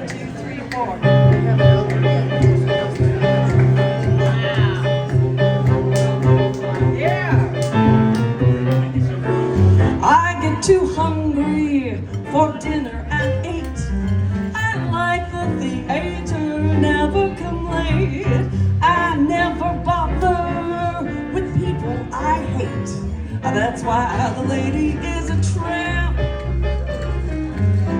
1, 2, 3, 4. I get too hungry for dinner at 8. I like the theater, never come late. I never bother with people I hate. That's why the lady is a tramp.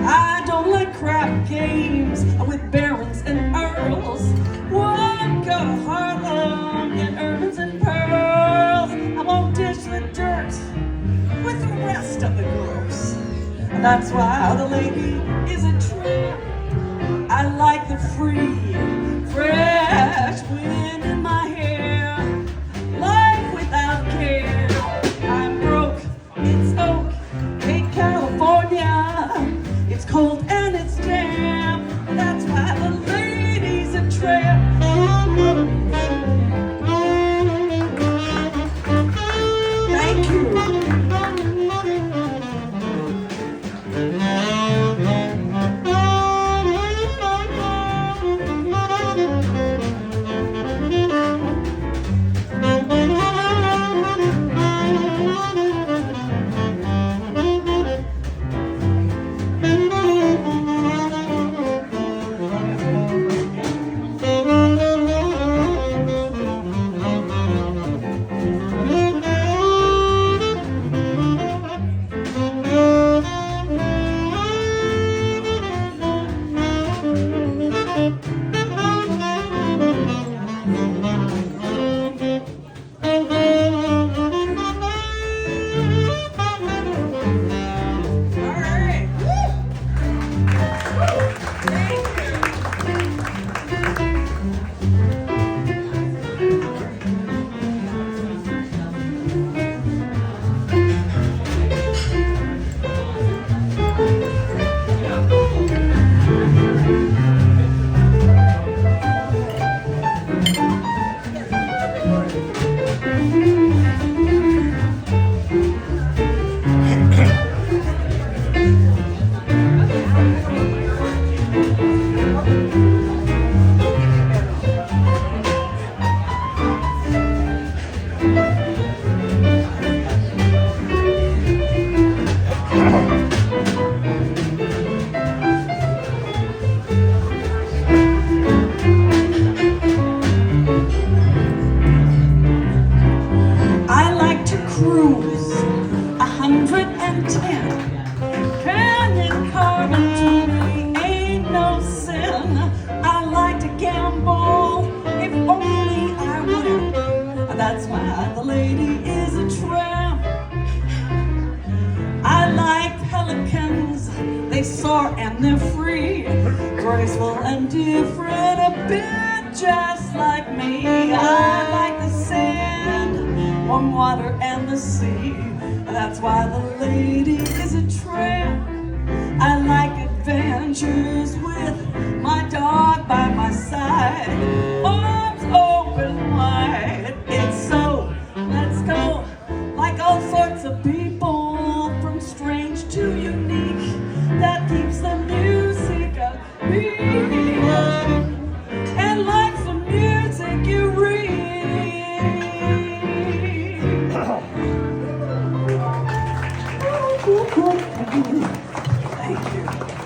I don't like crap games with barons and earls. Won't go to Harlem in ermines and pearls. I won't dish the dirt with the rest of the girls. That's why the lady is a tramp. I like the free, fresh wind in my hair. Life without care. I'm broke, it's oak, Cape California. It's cold and it's damp. That's why the lady's a tramp. Thank you. Cruise 110. Canyon carving to me ain't no sin. I like to gamble if only I win. That's why the lady is a tramp. I like pelicans, they soar and they're free, graceful and different, a bit just like me. I like the sand, warm water and the sea. That's why the lady is a tramp. I like adventures with my dog by my side, arms open wide. It's so, let's go, like all sorts of people, from strange to unique, that keeps the music upbeat. And like the music you read. Thank you.